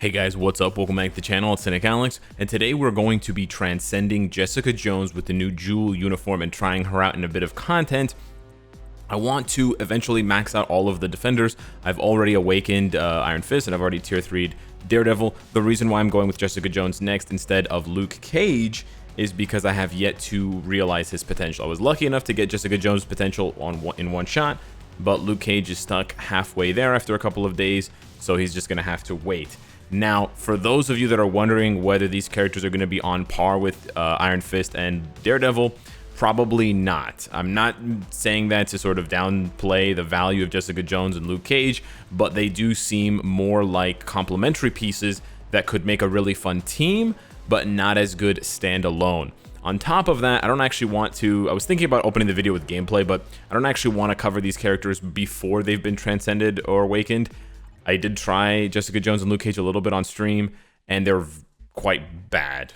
Hey guys, what's up? Welcome back to the channel. It's Cynicalex, and today we're going to be transcending Jessica Jones with the new Jewel uniform and trying her out in a bit of content. I want to eventually max out all of the defenders. I've already awakened Iron Fist, and I've already tier 3'd Daredevil. The reason why I'm going with Jessica Jones next instead of Luke Cage is because I have yet to realize his potential. I was lucky enough to get Jessica Jones' potential in one shot, but Luke Cage is stuck halfway there after a couple of days, so he's just going to have to wait. Now, for those of you that are wondering whether these characters are going to be on par with Iron Fist and Daredevil, probably not. I'm not saying that to sort of downplay the value of Jessica Jones and Luke Cage, but they do seem more like complementary pieces that could make a really fun team, but not as good standalone. On top of that, I don't actually want to, I was thinking about opening the video with gameplay, but I don't actually want to cover these characters before they've been transcended or awakened. I did try Jessica Jones and Luke Cage a little bit on stream, and they're quite bad.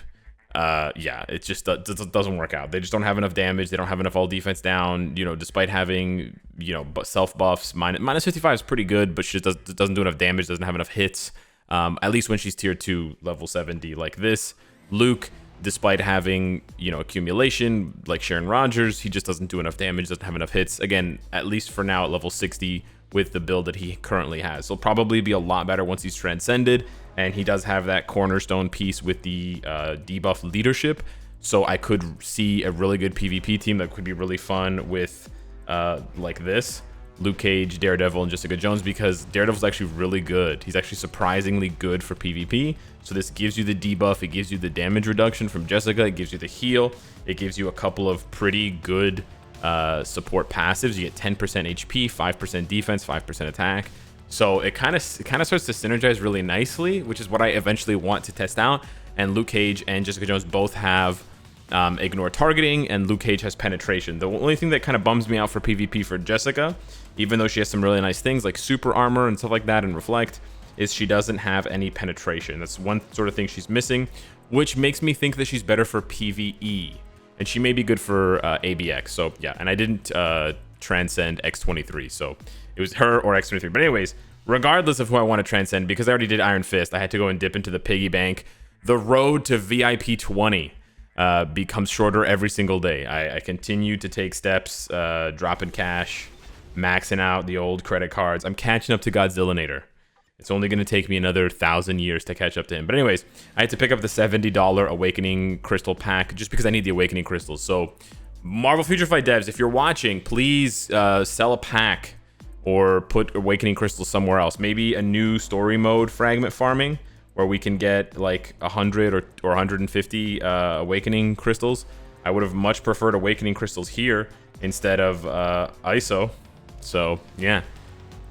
Yeah, it just doesn't work out. They just don't have enough damage. They don't have enough all defense down, you know, despite having, you know, self buffs. Minus 55 is pretty good, but she just doesn't do enough damage, doesn't have enough hits, at least when she's tier 2, level 70 like this. Luke, despite having, you know, accumulation like Sharon Rogers, he just doesn't do enough damage, doesn't have enough hits. Again, at least for now at level 60 with the build that he currently has. So he'll probably be a lot better once he's transcended, and he does have that cornerstone piece with the debuff leadership. So I could see a really good PvP team that could be really fun with like this. Luke Cage, Daredevil, and Jessica Jones, because Daredevil's actually really good. He's actually surprisingly good for PvP. So this gives you the debuff, it gives you the damage reduction from Jessica, it gives you the heal, it gives you a couple of pretty good support passives. You get 10% HP, 5% defense, 5% attack. So it kind of starts to synergize really nicely, which is what I eventually want to test out. And Luke Cage and Jessica Jones both have ignore targeting, and Luke Cage has penetration. The only thing that kind of bums me out for PvP for Jessica, even though she has some really nice things like super armor and stuff like that and reflect, is she doesn't have any penetration. That's one sort of thing she's missing, which makes me think that she's better for PvE. And she may be good for ABX. So yeah, and I didn't transcend X23, so it was her or X23. But anyways, regardless of who I want to transcend, because I already did Iron Fist, I had to go and dip into the piggy bank. The road to VIP 20 becomes shorter every single day. I continue to take steps, dropping cash, maxing out the old credit cards. I'm catching up to Godzillinator. It's only going to take me another 1,000 years to catch up to him. But anyways, I had to pick up the $70 Awakening Crystal pack just because I need the Awakening Crystals. So Marvel Future Fight devs, if you're watching, please sell a pack or put Awakening Crystals somewhere else. Maybe a new story mode fragment farming where we can get like 100 or 150 Awakening Crystals. I would have much preferred Awakening Crystals here instead of ISO. So yeah.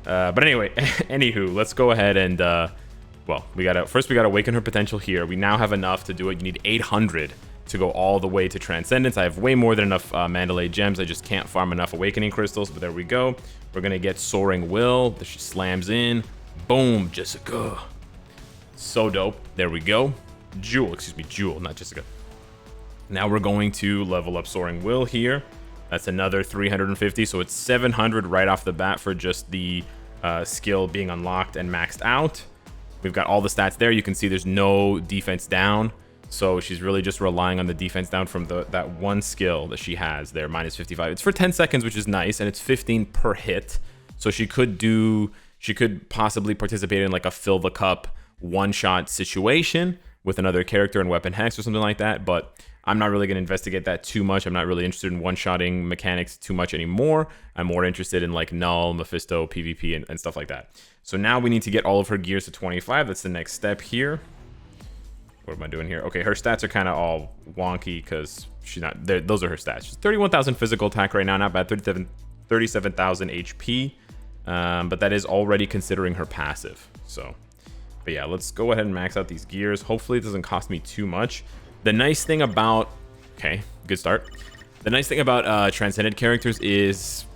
But anyway, anywho, let's go ahead and, well, first we gotta awaken her potential here. We now have enough to do it. You need 800 to go all the way to Transcendence. I have way more than enough Mandalay gems. I just can't farm enough Awakening Crystals, but there we go. We're gonna get Soaring Will. She slams in. Boom, Jessica. So dope. There we go. Jewel, not Jessica. Now we're going to level up Soaring Will here. That's another 350, so it's 700 right off the bat for just the skill being unlocked and maxed out. We've got all the stats there. You can see there's no defense down, so she's really just relying on the defense down from that one skill that she has there, minus 55. It's for 10 seconds, which is nice, and it's 15 per hit. So she could possibly participate in like a fill the cup one-shot situation with another character in Weapon Hex or something like that, but I'm not really going to investigate that too much. I'm not really interested in one-shotting mechanics too much anymore. I'm more interested in like Null, Mephisto, PvP, and stuff like that. So now we need to get all of her gears to 25. That's the next step here. What am I doing here? Okay, her stats are kind of all wonky because she's not there. Those are her stats. She's 31,000 physical attack right now, not bad. 37,000 HP, but that is already considering her passive. So, but yeah, let's go ahead and max out these gears. Hopefully it doesn't cost me too much. The nice thing about, okay, good start. The nice thing about transcended characters is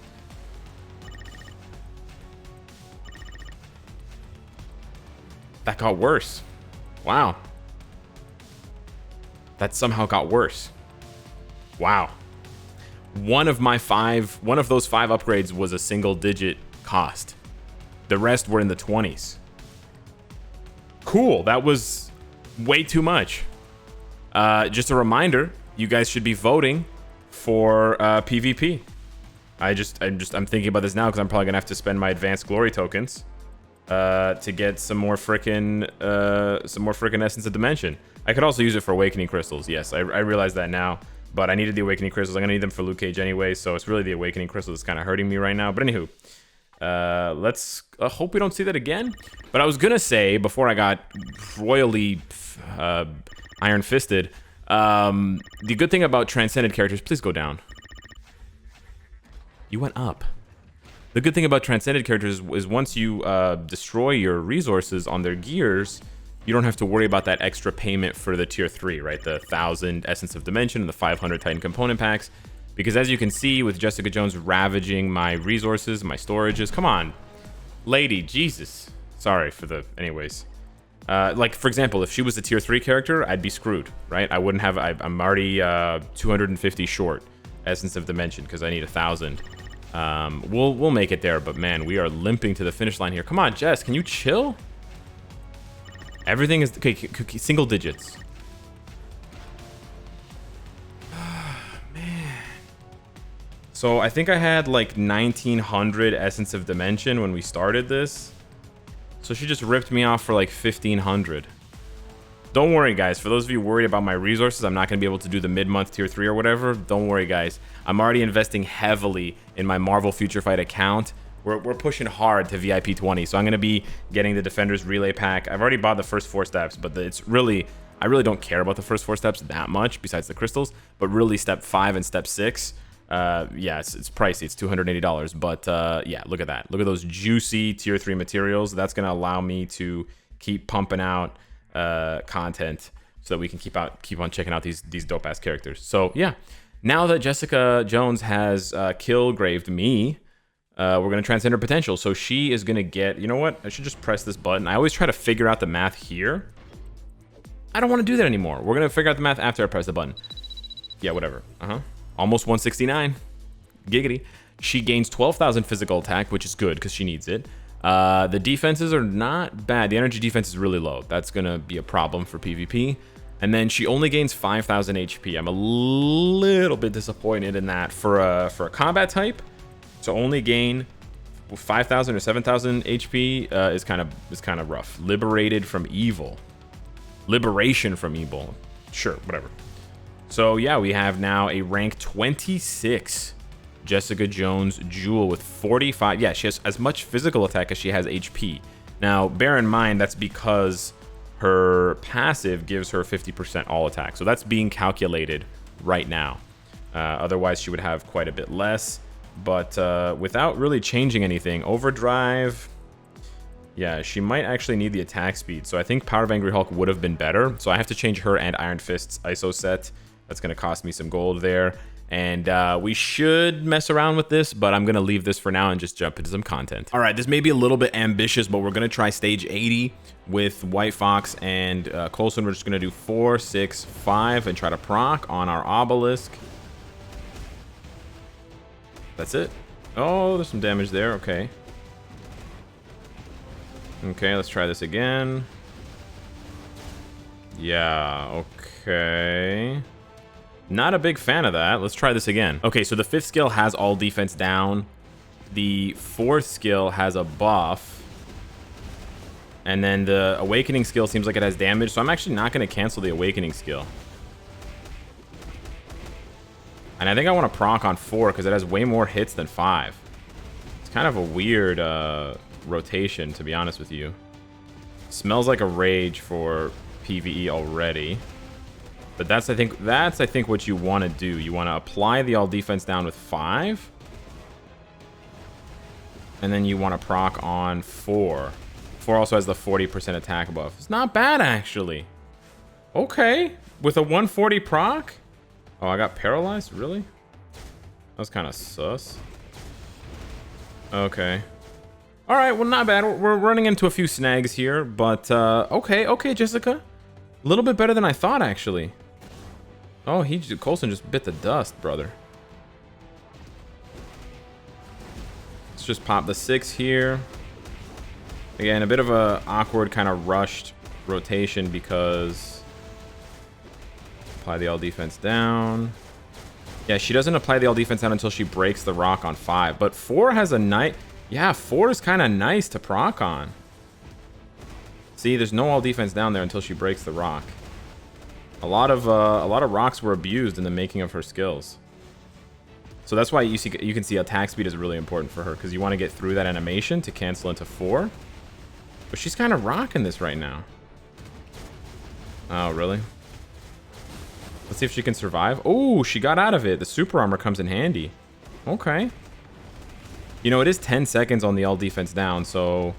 that got worse. Wow. That somehow got worse. Wow. One of those 5 upgrades was a single digit cost. The rest were in the 20s. Cool. That was way too much. Just a reminder, you guys should be voting for PvP. I'm thinking about this now because I'm probably gonna have to spend my advanced glory tokens to get some more frickin' Essence of Dimension. I could also use it for awakening crystals. Yes, I realize that now, but I needed the awakening crystals. I'm gonna need them for Luke Cage anyway, so it's really the awakening crystal that's kind of hurting me right now. But anywho, let's hope we don't see that again. But I was gonna say before I got royally iron fisted, the good thing about transcended characters, please go down. You went up. The good thing about transcended characters is once you destroy your resources on their gears, you don't have to worry about that extra payment for the tier 3, right? The 1,000 Essence of Dimension and the 500 Titan component packs. Because as you can see with Jessica Jones ravaging my resources, my storages. Come on, lady, Jesus. Sorry for the, anyways. Like, for example, if she was a tier 3 character, I'd be screwed, right? I wouldn't have, I'm already 250 short Essence of Dimension because I need 1,000. We'll make it there, but man, we are limping to the finish line here. Come on, Jess, can you chill? Everything is, okay, single digits. Man. So I think I had like 1,900 Essence of Dimension when we started this. So she just ripped me off for like 1,500. Don't worry, guys. For those of you worried about my resources, I'm not going to be able to do the mid-month tier 3 or whatever. Don't worry, guys. I'm already investing heavily in my Marvel Future Fight account. We're pushing hard to VIP 20, so I'm going to be getting the Defenders Relay Pack. I've already bought the first 4 steps, but it's really... I really don't care about the first 4 steps that much, besides the crystals. But really, step 5 and step 6... yeah, it's pricey. It's $280, but yeah, look at that. Look at those juicy tier 3 materials. That's gonna allow me to keep pumping out content so that we can keep on checking out these dope ass characters. So yeah, now that Jessica Jones has kill-graved me, we're gonna transcend her potential. So she is gonna get, you know what? I should just press this button. I always try to figure out the math here. I don't want to do that anymore. We're gonna figure out the math after I press the button. Yeah, whatever. Almost 169. Giggity. She gains 12,000 physical attack, which is good because she needs it. The defenses are not bad. The energy defense is really low. That's going to be a problem for PvP. And then she only gains 5,000 HP. I'm a little bit disappointed in that for a combat type. To only gain 5,000 or 7,000 HP is kind of rough. Liberated from evil. Liberation from evil. Sure, whatever. So yeah, we have now a rank 26 Jessica Jones Jewel with 45. Yeah, she has as much physical attack as she has HP. Now, bear in mind, that's because her passive gives her 50% all attack. So that's being calculated right now. Otherwise, she would have quite a bit less. But without really changing anything, overdrive... Yeah, she might actually need the attack speed. So I think Power of Angry Hulk would have been better. So I have to change her and Iron Fist's ISO set. That's going to cost me some gold there. And we should mess around with this, but I'm going to leave this for now and just jump into some content. All right, this may be a little bit ambitious, but we're going to try stage 80 with White Fox and Coulson. We're just going to do 4, 6, 5 and try to proc on our obelisk. That's it. Oh, there's some damage there. Okay. Okay, let's try this again. Yeah, okay. Not a big fan of that. Let's try this again. Okay, so the 5th skill has all defense down. The 4th skill has a buff. And then the awakening skill seems like it has damage, so I'm actually not going to cancel the awakening skill. And I think I want to proc on 4 because it has way more hits than 5. It's kind of a weird rotation, to be honest with you. Smells like a rage for PvE already. But that's I think what you want to do. You want to apply the all defense down with 5. And then you want to proc on 4. 4 also has the 40% attack buff. It's not bad, actually. Okay. With a 140 proc? Oh, I got paralyzed? Really? That's kind of sus. Okay. Alright, well, not bad. We're running into a few snags here. But, okay, Jessica. A little bit better than I thought, actually. Oh, Coulson just bit the dust, brother. Let's just pop the 6 here. Again, a bit of a awkward, kind of rushed rotation because apply the all defense down. Yeah, she doesn't apply the all defense down until she breaks the rock on 5. But 4 has a nice... Yeah, 4 is kind of nice to proc on. See, there's no all defense down there until she breaks the rock. A lot of rocks were abused in the making of her skills. So that's why you can see attack speed is really important for her, because you want to get through that animation to cancel into 4. But she's kind of rocking this right now. Oh, really? Let's see if she can survive. Oh, she got out of it. The super armor comes in handy. Okay. You know, it is 10 seconds on the all defense down, so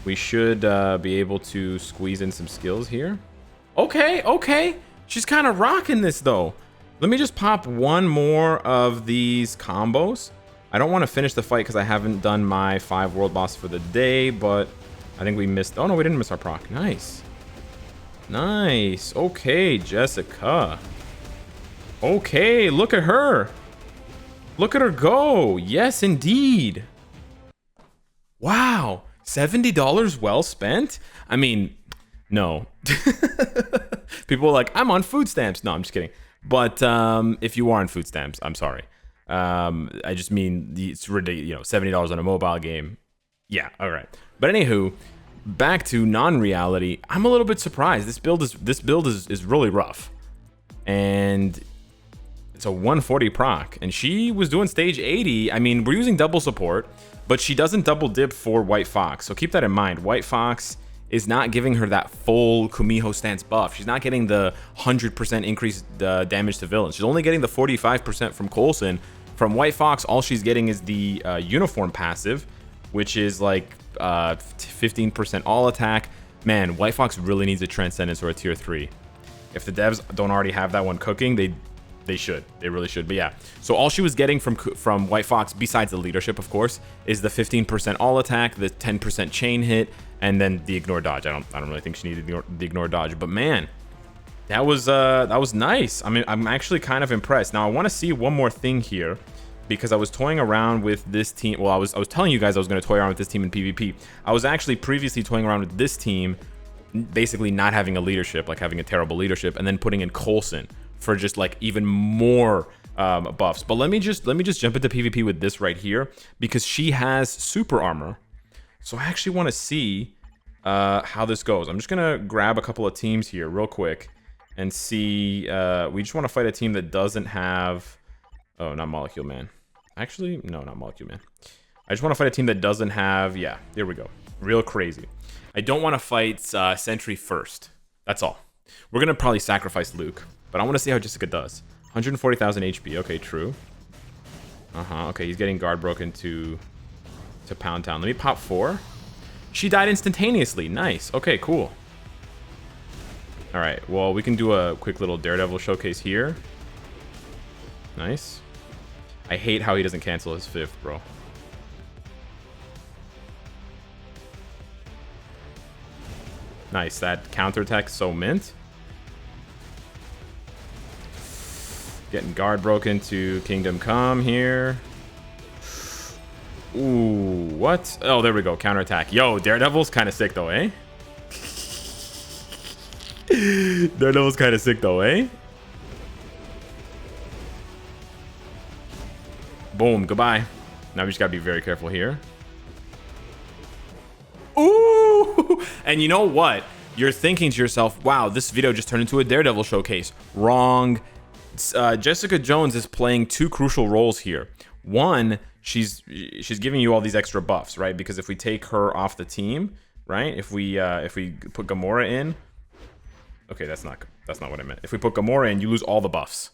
we should be able to squeeze in some skills here. Okay, okay. She's kind of rocking this, though. Let me just pop one more of these combos. I don't want to finish the fight because I haven't done my 5 world boss for the day, but I think we missed... Oh, no, we didn't miss our proc. Nice. Nice. Okay, Jessica. Okay, look at her. Look at her go. Yes, indeed. Wow. $70 well spent? I mean, no. People are like, I'm on food stamps. No, I'm just kidding. But if you are on food stamps, I'm sorry. I just mean it's ridiculous. You know, $70 on a mobile game. Yeah, all right. But anywho, back to non-reality. I'm a little bit surprised. This build is really rough, and it's a 140 proc, and she was doing stage 80. I mean, we're using double support, but she doesn't double dip for White Fox. So keep that in mind. White Fox is not giving her that full Kumiho stance buff. She's not getting the 100% increased damage to villains. She's only getting the 45% from Coulson. From White Fox, all she's getting is the uniform passive, which is like 15% all attack. Man, White Fox really needs a Transcendence or a tier 3. If the devs don't already have that one cooking, they should. They really should. But yeah, so all she was getting from White Fox, besides the leadership, of course, is the 15% all attack, the 10% chain hit, and then the ignore dodge. I don't really think she needed the ignore dodge, but man, that was nice. I mean, I'm actually kind of impressed. Now I want to see one more thing here, because I was toying around with this team. Well, I was telling you guys I was going to toy around with this team in PvP. I was actually previously toying around with this team, basically not having a leadership, like having a terrible leadership, and then putting in Coulson for just like even more buffs. But let me just jump into PvP with this right here, because she has super armor. So I actually want to see how this goes. I'm just gonna grab a couple of teams here real quick and see. We just want to fight a team that doesn't have... Oh, not Molecule Man. Actually, no, not Molecule Man. I just want to fight a team that doesn't have... Yeah, there we go. Real crazy. I don't want to fight Sentry first. That's all. We're gonna probably sacrifice Luke, but I want to see how Jessica does. 140,000 HP. Okay, true. Okay, he's getting guard broken to Pound Town. Let me pop 4. She died instantaneously. Nice. Okay, cool. All right, well, we can do a quick little Daredevil showcase here. Nice. I hate how he doesn't cancel his 5th, bro. Nice. That counterattack's so mint. Getting guard broken to Kingdom Come here. Ooh, what? Oh, there we go. Counterattack. Yo, Daredevil's kind of sick though, eh? Daredevil's kind of sick though, eh? Boom. Goodbye. Now we just gotta be very careful here. Ooh! And you know what? You're thinking to yourself, wow, this video just turned into a Daredevil showcase. Wrong. Jessica Jones is playing 2 crucial roles here. One, she's giving you all these extra buffs, right? Because if we take her off the team, right? If we put Gamora in, okay, that's not what I meant. If we put Gamora in, you lose all the buffs,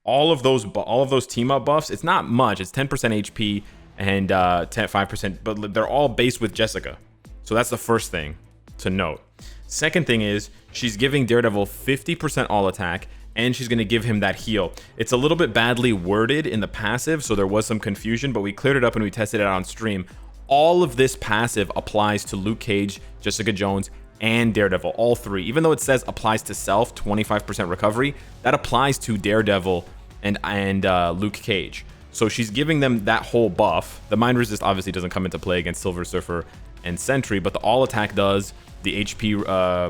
all of those team up buffs. It's not much. It's 10% HP and 5%, but they're all based with Jessica. So that's the first thing to note. Second thing is she's giving Daredevil 50% all attack, and she's going to give him that heal. It's a little bit badly worded in the passive, so there was some confusion, but we cleared it up and we tested it out on stream. All of this passive applies to Luke Cage, Jessica Jones, and Daredevil, all 3. Even though it says applies to self, 25% recovery, that applies to Daredevil and Luke Cage. So she's giving them that whole buff. The Mind Resist obviously doesn't come into play against Silver Surfer and Sentry, but the all attack does, the HP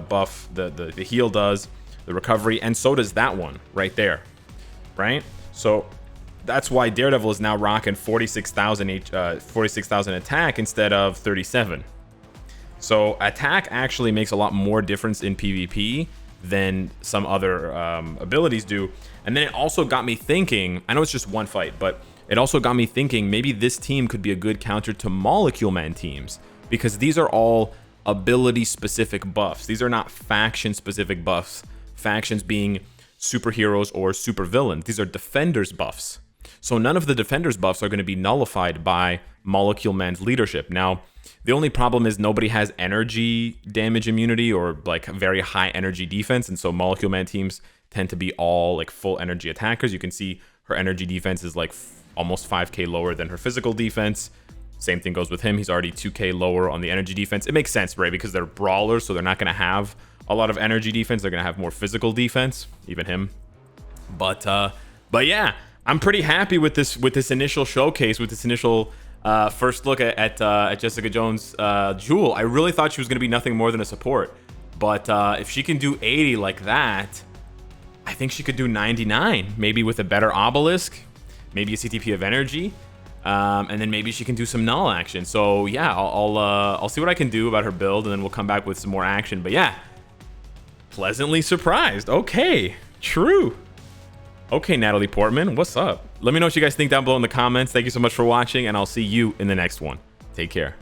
buff, the heal does, the recovery, and so does that one right there, right? So that's why Daredevil is now rocking 46,000 attack instead of 37. So attack actually makes a lot more difference in PvP than some other abilities do. And then it also got me thinking, I know it's just one fight, but it also got me thinking maybe this team could be a good counter to Molecule Man teams, because these are all ability specific buffs. These are not faction specific buffs, factions being superheroes or supervillains. These are defenders buffs. So none of the defenders buffs are going to be nullified by Molecule Man's leadership. Now, the only problem is nobody has energy damage immunity or like very high energy defense, and so Molecule Man teams tend to be all like full energy attackers. You can see her energy defense is like almost 5k lower than her physical defense. Same thing goes with him. He's already 2k lower on the energy defense. It makes sense, right? Because they're brawlers, so they're not going to have a lot of energy defense. They're going to have more physical defense, even him. But yeah, I'm pretty happy with this initial showcase, with this initial first look at Jessica Jones' Jewel. I really thought she was going to be nothing more than a support, but if she can do 80 like that, I think she could do 99, maybe with a better obelisk, maybe a CTP of energy, and then maybe she can do some null action. So yeah, I'll see what I can do about her build, and then we'll come back with some more action. But yeah, pleasantly surprised. Okay, true. Okay, Natalie Portman, what's up? Let me know what you guys think down below in the comments. Thank you so much for watching, and I'll see you in the next one. Take care.